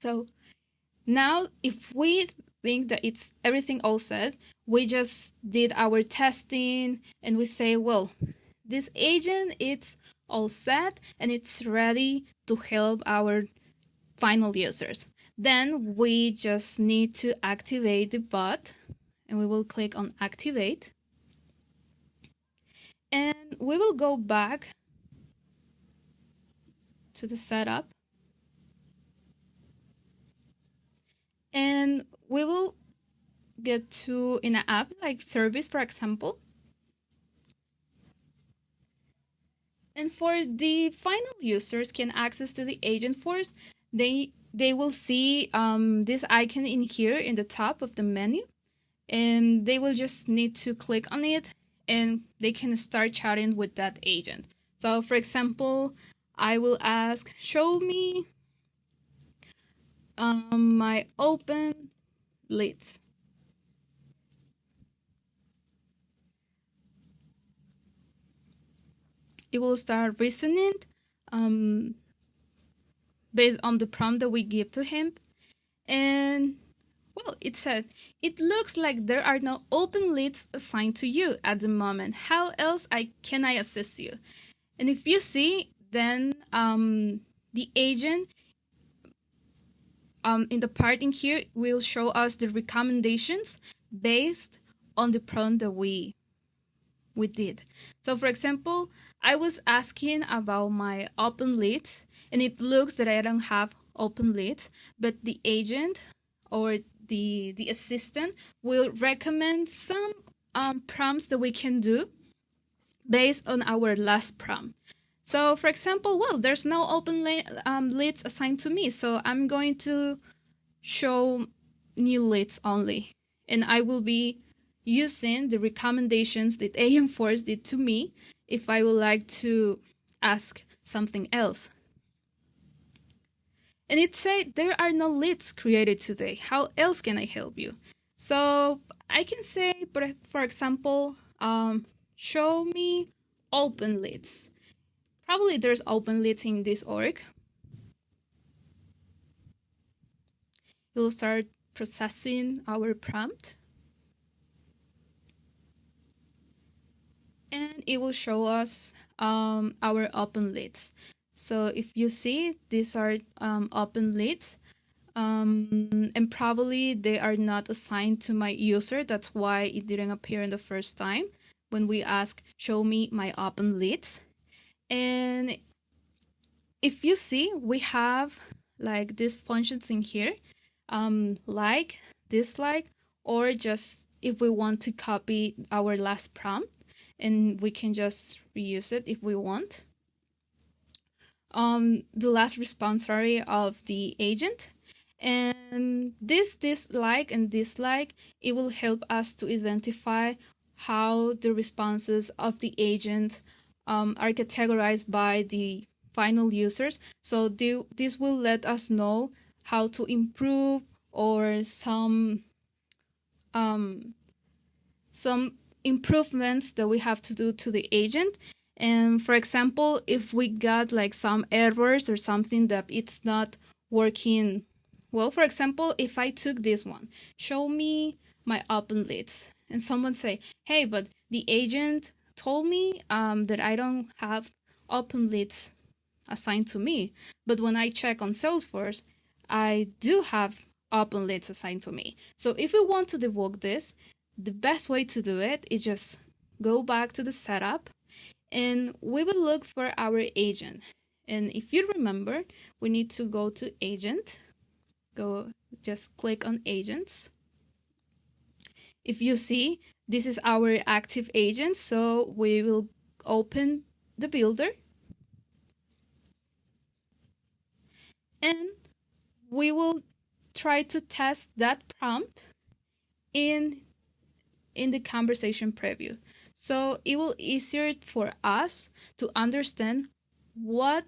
So now if we think that it's everything all set, we just did our testing and we say, well, this agent it's all set and it's ready to help our final users. Then we just need to activate the bot and we will click on activate. And we will go back to the setup and we will get to in an app like service, for example. And for the final users can access to the AgentForce, they will see this icon in here in the top of the menu, and they will just need to click on it and they can start chatting with that agent. So for example, I will ask, show me my open leads. It will start reasoning based on the prompt that we give to him. And well, it said, it looks like there are no open leads assigned to you at the moment. How else can I assist you? And if you see, then the agent in the part in here will show us the recommendations based on the prompt that we did. So for example, I was asking about my open leads and it looks that I don't have open leads, but the agent or the assistant will recommend some prompts that we can do based on our last prompt. So for example, well, there's no open leads assigned to me, so I'm going to show new leads only, and I will be using the recommendations that AgentForce did to me if I would like to ask something else. And it said there are no leads created today. How else can I help you? So I can say, for example, show me open leads. Probably there's open leads in this org. It will start processing our prompt. And it will show us our open leads. So if you see, these are open leads. And probably they are not assigned to my user. That's why it didn't appear in the first time when we ask, show me my open leads. And if you see, we have like these functions in here, like, dislike, or just if we want to copy our last prompt, and we can just reuse it if we want. The last response of the agent. And this like and dislike, it will help us to identify how the responses of the agent are categorized by the final users. So this will let us know how to improve or some improvements that we have to do to the agent. And for example, if we got like some errors or something that it's not working well, for example, if I took this one, show me my open leads, and someone say, hey, but the agent told me that I don't have open leads assigned to me, but when I check on Salesforce, I do have open leads assigned to me. So if we want to debug this, the best way to do it is just go back to the setup and we will look for our agent. And if you remember, we need to go to agent, just click on agents. If you see, this is our active agent, so we will open the builder and we will try to test that prompt in the conversation preview. So it will be easier for us to understand what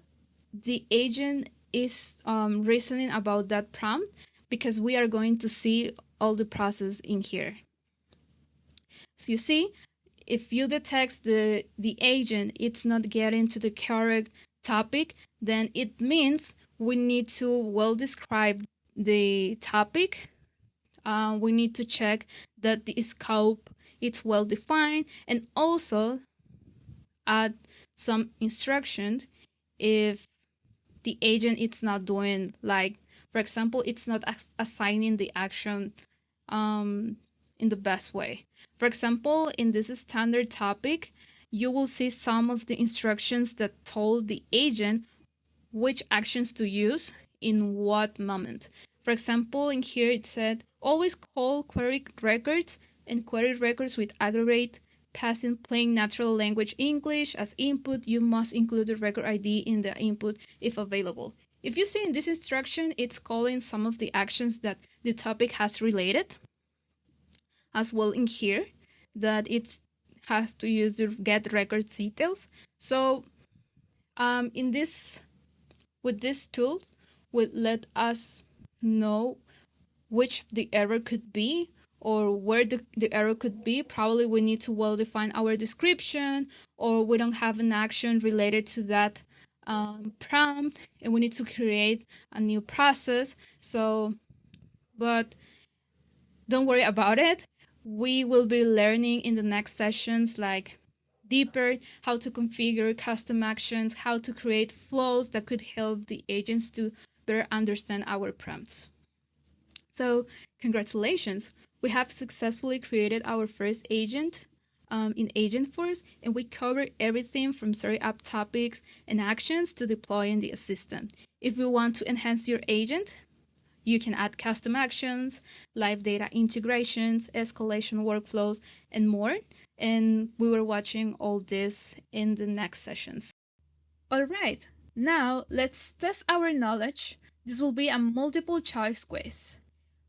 the agent is reasoning about that prompt, because we are going to see all the process in here. So you see, if you detect the agent it's not getting to the correct topic, then it means we need to well describe the topic, we need to check that the scope is well defined, and also add some instructions if the agent is not doing, like, for example, it's not assigning the action in the best way. For example, in this standard topic, you will see some of the instructions that told the agent which actions to use in what moment. For example, in here it said always call query records and query records with aggregate passing plain natural language English as input. You must include the record ID in the input if available. If you see in this instruction, it's calling some of the actions that the topic has related, as well in here that it has to use the get record details. So in this, with this tool, would let us know which the error could be or where the error could be. Probably we need to well define our description, or we don't have an action related to that prompt, and we need to create a new process. So, but don't worry about it. We will be learning in the next sessions, like deeper, how to configure custom actions, how to create flows that could help the agents to better understand our prompts. So congratulations, we have successfully created our first agent in AgentForce, and we covered everything from setting up topics and actions to deploying the assistant. If you want to enhance your agent, you can add custom actions, live data integrations, escalation workflows, and more. And we were watching all this in the next sessions. All right, now let's test our knowledge. This will be a multiple choice quiz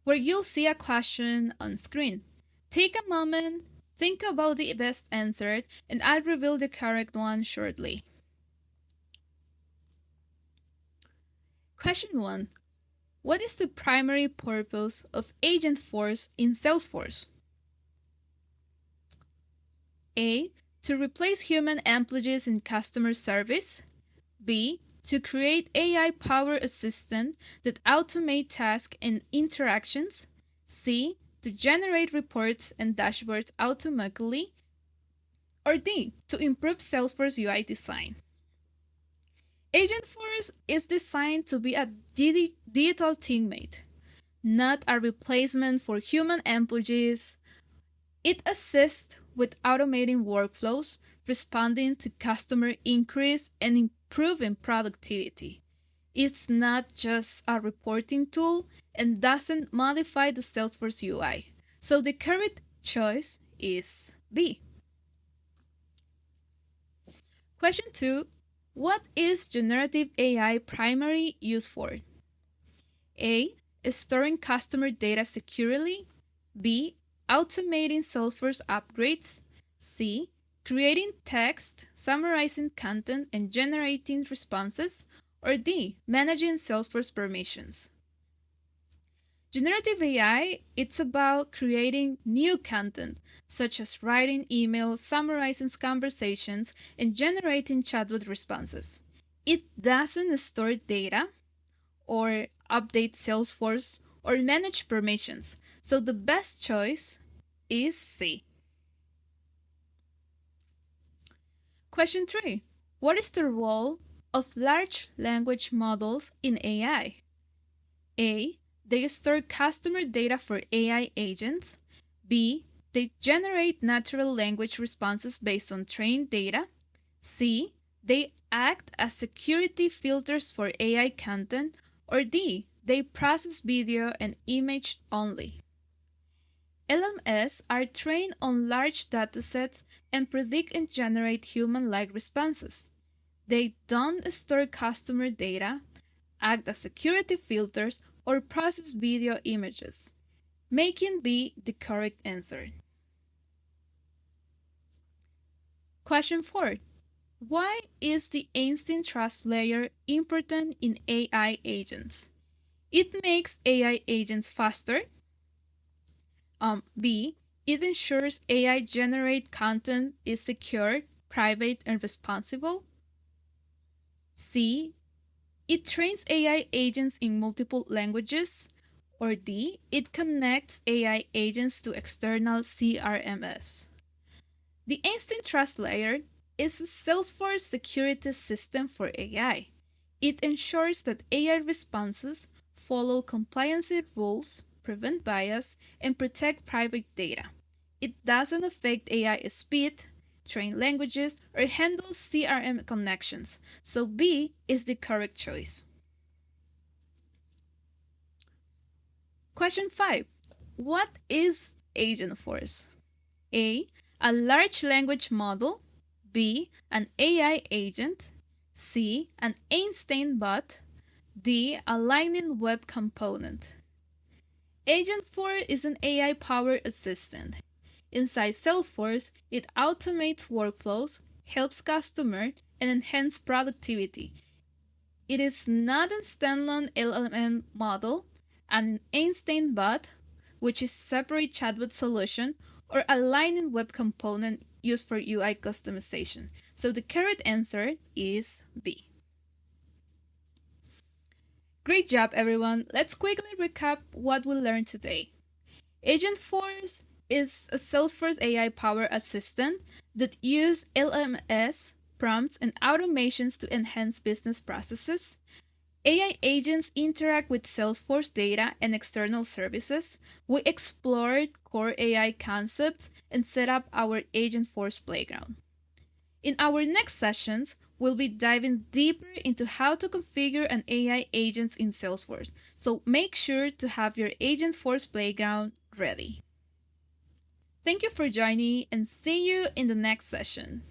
where you'll see a question on screen. Take a moment, think about the best answer, and I'll reveal the correct one shortly. Question 1. What is the primary purpose of AgentForce in Salesforce? A. To replace human employees in customer service. B. To create AI-powered assistant that automate tasks and interactions. C. To generate reports and dashboards automatically. Or D. To improve Salesforce UI design. AgentForce is designed to be a digital teammate, not a replacement for human employees. It assists with automating workflows, responding to customer inquiries, and improving productivity. It's not just a reporting tool and doesn't modify the Salesforce UI. So the correct choice is B. Question 2. What is generative AI primarily used for? A. Storing customer data securely. B. Automating Salesforce upgrades. C. Creating text, summarizing content, and generating responses. Or D. Managing Salesforce permissions. Generative AI, it's about creating new content, such as writing emails, summarizing conversations, and generating chatbot responses. It doesn't store data or update Salesforce or manage permissions, so the best choice is C. Question 3. What is the role of large language models in AI? A. They store customer data for AI agents. B. They generate natural language responses based on trained data. C. They act as security filters for AI content. Or D. They process video and image only. LMS are trained on large datasets and predict and generate human-like responses. They don't store customer data, act as security filters, or process video images, making B the correct answer. Question 4. Why is the instant trust layer important in AI agents? It makes AI agents faster. B. It ensures AI generate content is secure, private, and responsible. C. It trains AI agents in multiple languages. Or D, it connects AI agents to external CRMS. The Instant Trust Layer is a Salesforce security system for AI. It ensures that AI responses follow compliance rules, prevent bias, and protect private data. It doesn't affect AI speed, train languages, or handle CRM connections, so B is the correct choice. Question 5. What is AgentForce? A. A large language model. B. An AI agent. C. An instant bot. D. A Lightning Web Component. AgentForce is an AI powered assistant. Inside Salesforce, it automates workflows, helps customers, and enhances productivity. It is not a standalone LLM model, an instant bot, which is separate chatbot solution, or a Lightning Web Component used for UI customization. So the correct answer is B. Great job, everyone. Let's quickly recap what we learned today. AgentForce is a Salesforce AI powered assistant that uses LMS, prompts, and automations to enhance business processes. AI agents interact with Salesforce data and external services. We explored core AI concepts and set up our AgentForce playground. In our next sessions, we'll be diving deeper into how to configure an AI agent in Salesforce. So make sure to have your AgentForce playground ready. Thank you for joining and see you in the next session.